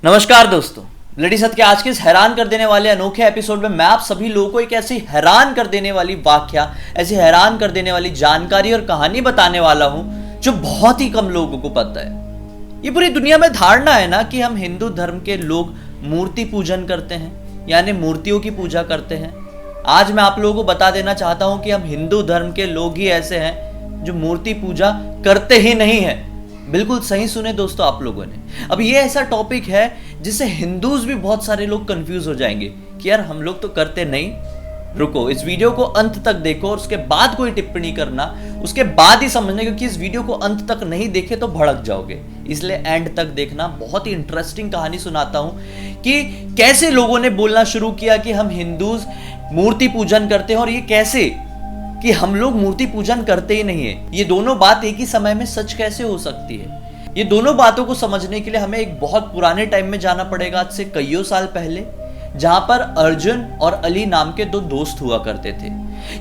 नमस्कार दोस्तों, ब्लडी सत्य के आज के इस हैरान कर देने वाले अनोखे एपिसोड में मैं आप सभी लोगों को एक ऐसी हैरान कर देने वाली वाकया, ऐसी हैरान कर देने वाली जानकारी और कहानी बताने वाला हूं जो बहुत ही कम लोगों को पता है। ये पूरी दुनिया में धारणा है ना कि हम हिंदू धर्म के लोग मूर्ति पूजन करते हैं, यानी मूर्तियों की पूजा करते हैं। आज मैं आप लोगों को बता देना चाहता हूं कि हम हिंदू धर्म के लोग ही ऐसे हैं जो मूर्ति पूजा करते ही नहीं है। बिल्कुल सही सुने दोस्तों आप लोगों ने। अब ये ऐसा टॉपिक है जिससे हिंदूज भी बहुत सारे लोग कंफ्यूज हो जाएंगे कि यार हम लोग तो करते नहीं। रुको, इस वीडियो को अंत तक देखो और उसके बाद कोई टिप्पणी करना, उसके बाद ही समझना, क्योंकि इस वीडियो को अंत तक नहीं देखे तो भड़क जाओगे। इसलिए एंड तक देखना। बहुत ही इंटरेस्टिंग कहानी सुनाता हूं कि कैसे लोगों ने बोलना शुरू किया कि हम हिंदूज मूर्ति पूजन करते हैं और ये कैसे कि हम लोग मूर्ति पूजन करते ही नहीं है। ये दोनों बात एक ही समय में सच कैसे हो सकती है? ये दोनों बातों को समझने के लिए हमें एक बहुत पुराने टाइम में जाना पड़ेगा, आज से कईयों साल पहले, जहां पर अर्जुन और अली नाम के दो दोस्त हुआ करते थे।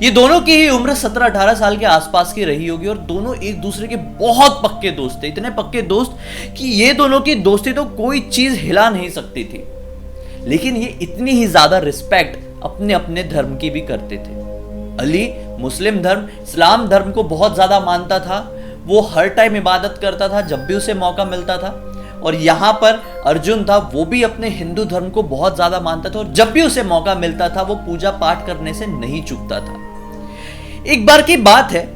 ये दोनों की ही उम्र 17-18 साल के आसपास की रही होगी और दोनों एक दूसरे के बहुत पक्के दोस्त थे। इतने पक्के दोस्त कि ये दोनों की दोस्ती तो कोई चीज हिला नहीं सकती थी। लेकिन ये इतनी ही ज्यादा रिस्पेक्ट अपने अपने धर्म की भी करते थे। अली मुस्लिम धर्म, इस्लाम धर्म को बहुत ज्यादा मानता था। वो हर टाइम इबादत करता था जब भी उसे मौका मिलता था। और यहां पर अर्जुन था, वो भी अपने हिंदू धर्म को बहुत ज्यादा मानता था और जब भी उसे मौका मिलता था वो पूजा पाठ करने से नहीं चूकता था। एक बार की बात है,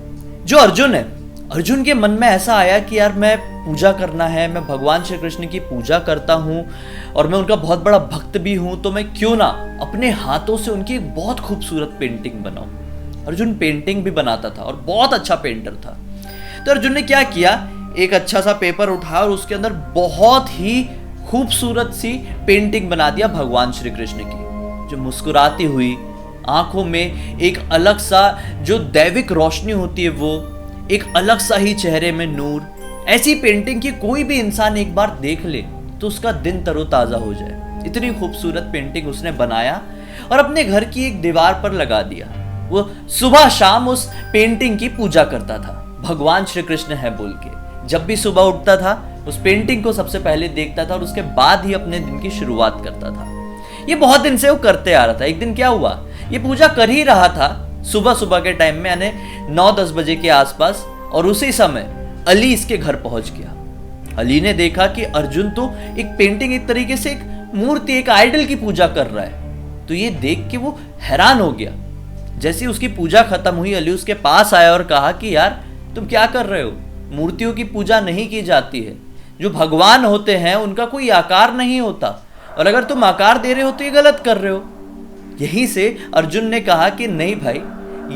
जो अर्जुन है, अर्जुन के मन में ऐसा आया कि यार मैं पूजा करना है, मैं भगवान श्री कृष्ण की पूजा करता हूं और मैं उनका बहुत बड़ा भक्त भी हूं, तो मैं क्यों ना अपने हाथों से उनकी एक बहुत खूबसूरत पेंटिंग बनाऊं। अर्जुन पेंटिंग भी बनाता था और बहुत अच्छा पेंटर था। तो अर्जुन ने क्या किया, एक अच्छा सा पेपर उठाया और उसके अंदर बहुत ही खूबसूरत सी पेंटिंग बना दिया भगवान श्री कृष्ण की, जो मुस्कुराती हुई, आंखों में एक अलग सा जो दैविक रोशनी होती है, वो एक अलग सा ही चेहरे में नूर। ऐसी पेंटिंग की कोई भी इंसान एक बार देख ले तो उसका दिन तरोताजा हो जाए। इतनी खूबसूरत पेंटिंग उसने बनाया और अपने घर की एक दीवार पर लगा दिया। वो सुबह शाम उस पेंटिंग की पूजा करता था, भगवान श्री कृष्ण है बोल के। जब भी सुबह उठता था उस पेंटिंग को सबसे पहले देखता था और उसके बाद ही अपने दिन की शुरुआत करता था। ये बहुत दिन से वो करते आ रहा था। एक दिन क्या हुआ, ये पूजा कर ही रहा था सुबह सुबह के टाइम में, यानी 9-10 बजे के आसपास, और उसी समय अली इसके घर पहुंच गया। अली ने देखा कि अर्जुन तो एक पेंटिंग, एक तरीके से एक मूर्ति, एक आइडल की पूजा कर रहा है। तो ये देख के वो हैरान हो गया। जैसे उसकी पूजा खत्म हुई, अली उसके पास आया और कहा कि यार तुम क्या कर रहे हो, मूर्तियों की पूजा नहीं की जाती है। जो भगवान होते हैं उनका कोई आकार नहीं होता, और अगर तुम आकार दे रहे हो तो ये गलत कर रहे हो। यहीं से अर्जुन ने कहा कि नहीं भाई,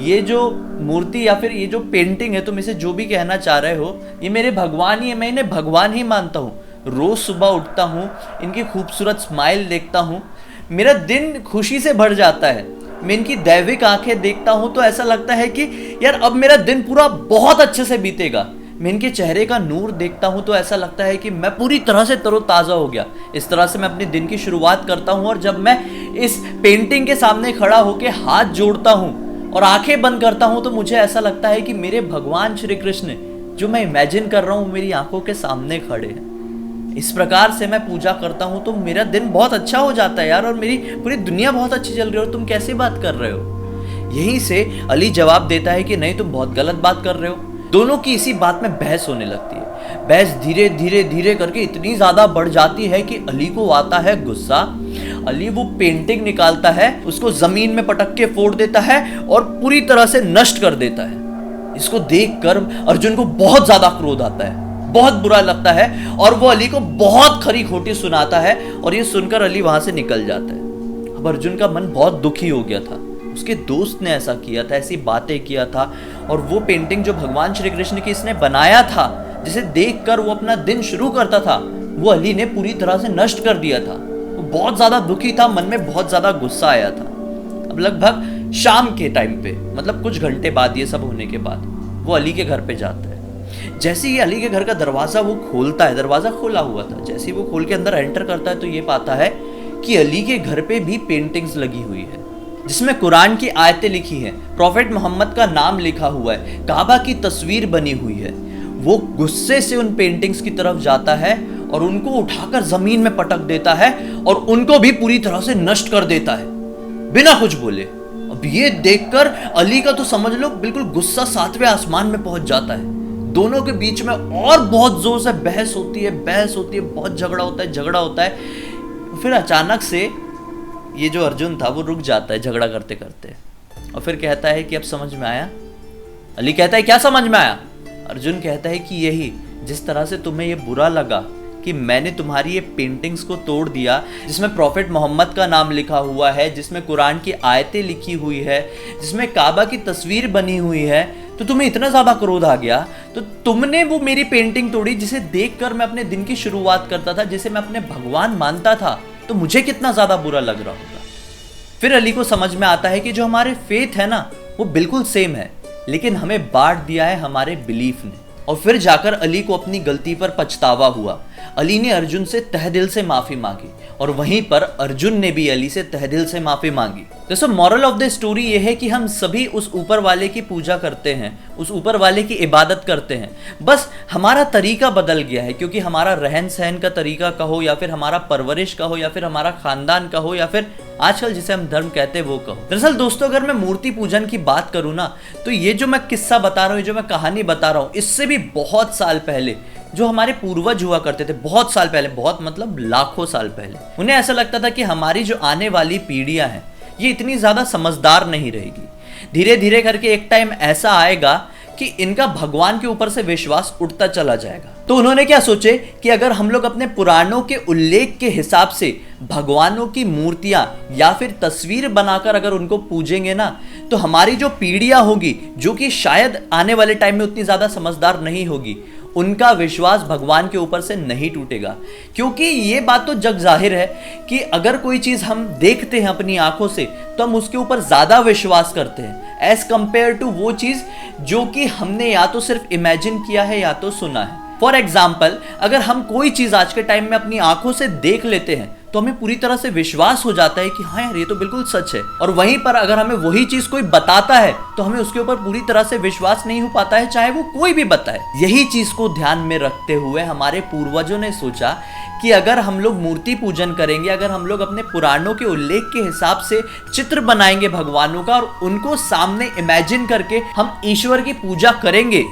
ये जो मूर्ति या फिर ये जो पेंटिंग है, तुम इसे जो भी कहना चाह रहे हो, ये मेरे भगवान ही है, मैं इन्हें भगवान ही मानता हूँ। रोज सुबह उठता हूँ, इनकी खूबसूरत स्माइल देखता हूँ, मेरा दिन खुशी से भर जाता है। मैं इनकी दैविक आंखें देखता हूं तो ऐसा लगता है कि यार अब मेरा दिन पूरा बहुत अच्छे से बीतेगा। मैं इनके चेहरे का नूर देखता हूं तो ऐसा लगता है कि मैं पूरी तरह से तरोताजा हो गया। इस तरह से मैं अपने दिन की शुरुआत करता हूं और जब मैं इस पेंटिंग के सामने खड़ा होकर हाथ जोड़ता हूं और आंखें बंद करता हूं तो मुझे ऐसा लगता है कि मेरे भगवान श्री कृष्ण, जो मैं इमेजिन कर रहा हूं, मेरी आंखों के सामने खड़े हैं। इस प्रकार से मैं पूजा करता हूं तो मेरा दिन बहुत अच्छा हो जाता है यार, और मेरी पूरी दुनिया बहुत अच्छी चल रही है, और तुम कैसे बात कर रहे हो। यहीं से अली जवाब देता है कि नहीं, तुम बहुत गलत बात कर रहे हो। दोनों की इसी बात में बहस होने लगती है। बहस धीरे धीरे धीरे करके इतनी ज्यादा बढ़ जाती है कि अली को आता है गुस्सा। अली वो पेंटिंग निकालता है, उसको जमीन में पटक के फोड़ देता है और पूरी तरह से नष्ट कर देता है। इसको देखकर अर्जुन को बहुत ज्यादा क्रोध आता है, बहुत बुरा लगता है और वो अली को बहुत खरी खोटी सुनाता है, और ये सुनकर अली वहां से निकल जाता है। अब अर्जुन का मन बहुत दुखी हो गया था। उसके दोस्त ने ऐसा किया था, ऐसी बातें किया था, और वो पेंटिंग जो भगवान श्री कृष्ण की इसने बनाया था, जिसे देखकर वो अपना दिन शुरू करता था, वो अली ने पूरी तरह से नष्ट कर दिया था। वो बहुत ज्यादा दुखी था, मन में बहुत ज्यादा गुस्सा आया था। अब लगभग शाम के टाइम पे, मतलब कुछ घंटे बाद, ये सब होने के बाद, वो अली के घर पे जाता है। जैसे ही अली के घर का दरवाजा वो खोलता है, दरवाजा खोला हुआ था, जैसे ही वो खोल के अंदर एंटर करता है तो ये पाता है कि अली के घर पे भी पेंटिंग्स लगी हुई है, जिसमें कुरान की आयतें लिखी हैं, प्रॉफेट मोहम्मद का नाम लिखा हुआ है, काबा की तस्वीर बनी हुई है। वो गुस्से से उन पेंटिंग्स की तरफ जाता है और उनको उठाकर जमीन में पटक देता है और उनको भी पूरी तरह से नष्ट कर देता है बिना कुछ बोले। अब ये देखकर अली का तो समझ लो बिल्कुल गुस्सा 7वें आसमान में पहुंच जाता है। दोनों के बीच में और बहुत जोर से बहस होती है, बहुत झगड़ा होता है। फिर अचानक से ये जो अर्जुन था वो रुक जाता है झगड़ा करते करते और फिर कहता है कि अब समझ में आया। अली कहता है क्या समझ में आया? अर्जुन कहता है कि यही, जिस तरह से तुम्हें ये बुरा लगा कि मैंने तुम्हारी ये पेंटिंग्स को तोड़ दिया जिसमें प्रॉफिट मोहम्मद का नाम लिखा हुआ है, जिसमें कुरान की आयतें लिखी हुई है, जिसमें काबा की तस्वीर बनी हुई है, तो तुम्हें इतना ज़्यादा क्रोध आ गया तो तुमने वो मेरी पेंटिंग तोड़ी जिसे देखकर मैं अपने दिन की शुरुआत करता था, जिसे मैं अपने भगवान मानता था, तो मुझे कितना ज़्यादा बुरा लग रहा होगा। फिर अली को समझ में आता है कि जो हमारे फेथ है ना वो बिल्कुल सेम है, लेकिन हमें बांट दिया है हमारे बिलीफ ने। और फिर जाकर अली को अपनी गलती पर पछतावा हुआ। अली ने अर्जुन से तहे दिल से माफी मांगी और वहीं पर अर्जुन ने भी अली से तहे दिल से माफी मांगी। दोस्तों मॉरल ऑफ द स्टोरी ये है कि हम सभी उस ऊपर वाले की पूजा करते हैं, उस ऊपर वाले की इबादत करते हैं, बस हमारा तरीका बदल गया है, क्योंकि हमारा रहन सहन का तरीका का हो या फिर हमारा परवरिश का हो या फिर हमारा खानदान का हो या फिर आजकल जिसे हम धर्म कहते हैं वो कहो। दरअसल दोस्तों अगर मैं मूर्ति पूजन की बात करूं ना तो ये जो मैं किस्सा बता रहा हूँ, जो मैं कहानी बता रहा हूँ, इससे भी बहुत साल पहले जो हमारे पूर्वज हुआ करते थे, बहुत साल पहले, बहुत मतलब लाखों साल पहले, उन्हें ऐसा लगता था कि हमारी जो आने वाली पीढ़ियां हैं ये इतनी ज्यादा समझदार नहीं रहेगी। धीरे धीरे करके एक टाइम ऐसा आएगा कि इनका भगवान के ऊपर से विश्वास उठता चला जाएगा। तो उन्होंने क्या सोचे कि अगर हम लोग अपने पुराणों के उल्लेख के हिसाब से भगवानों की मूर्तियां या फिर तस्वीर बनाकर अगर उनको पूजेंगे ना तो हमारी जो पीढ़ियां होगी, जो कि शायद आने वाले टाइम में उतनी ज्यादा समझदार नहीं होगी, उनका विश्वास भगवान के ऊपर से नहीं टूटेगा। क्योंकि ये बात तो जग जाहिर है कि अगर कोई चीज हम देखते हैं अपनी आंखों से तो हम उसके ऊपर ज्यादा विश्वास करते हैं एज कंपेयर टू वो चीज जो कि हमने या तो सिर्फ इमेजिन किया है या तो सुना है। फॉर एग्जाम्पल अगर हम कोई चीज आज के टाइम में अपनी आंखों से देख लेते हैं तो हमें पूरी तरह से विश्वास हो जाता है कि हाँ यार ये तो बिल्कुल सच है, और वहीं पर अगर हमें वही चीज कोई बताता है तो हमें उसके ऊपर पूरी तरह से विश्वास नहीं हो पाता है, चाहे वो कोई भी बताए। यही चीज को ध्यान में रखते हुए हमारे पूर्वजों ने सोचा कि अगर हम लोग मूर्ति पूजन करेंगे, अगर हम लोग अपने पुराणों के उल्लेख के हिसाब से चित्र बनाएंगे भगवानों का और उनको सामने इमेजिन करके हम ईश्वर की पूजा करेंगे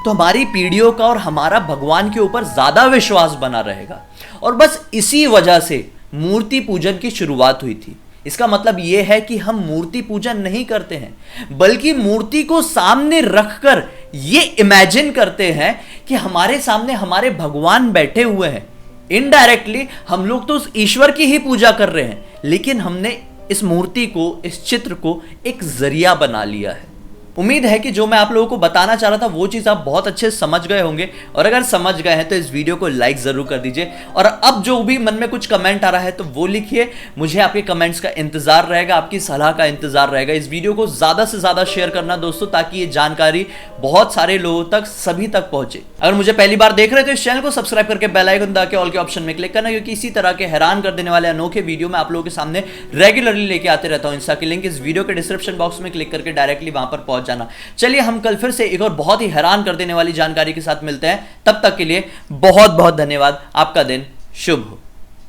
तो हमारी पीढ़ियों का और हमारा भगवान के ऊपर ज्यादा विश्वास बना रहेगा। और बस इसी वजह से मूर्ति पूजन की शुरुआत हुई थी। इसका मतलब यह है कि हम मूर्ति पूजन नहीं करते हैं बल्कि मूर्ति को सामने रखकर ये इमेजिन करते हैं कि हमारे सामने हमारे भगवान बैठे हुए हैं। इनडायरेक्टली हम लोग तो उस ईश्वर की ही पूजा कर रहे हैं, लेकिन हमने इस मूर्ति को, इस चित्र को एक जरिया बना लिया है। उम्मीद है कि जो मैं आप लोगों को बताना चाह रहा था वो चीज़ आप बहुत अच्छे से समझ गए होंगे, और अगर समझ गए हैं तो इस वीडियो को लाइक ज़रूर कर दीजिए। और अब जो भी मन में कुछ कमेंट आ रहा है तो वो लिखिए, मुझे आपके कमेंट्स का इंतज़ार रहेगा, आपकी सलाह का इंतज़ार रहेगा। इस वीडियो को ज़्यादा से ज़्यादा शेयर करना दोस्तों, ताकि ये जानकारी बहुत सारे लोगों तक, सभी तक पहुँचे। अगर मुझे पहली बार देख रहे हो तो इस चैनल को सब्सक्राइब करके बेल आइकन दबा के ऑल के ऑप्शन में क्लिक करना, क्योंकि इसी तरह के हैरान कर देने वाले अनोखे वीडियो मैं आप लोगों के सामने रेगुलरली लेके आते रहता हूँ। इंस्टा की लिंक इस वीडियो के डिस्क्रिप्शन बॉक्स में क्लिक करके डायरेक्टली वहां पर पहुंच जाना। चलिए हम कल फिर से एक और बहुत ही हैरान कर देने वाली जानकारी के साथ मिलते हैं। तब तक के लिए बहुत बहुत धन्यवाद। आपका दिन शुभ हो।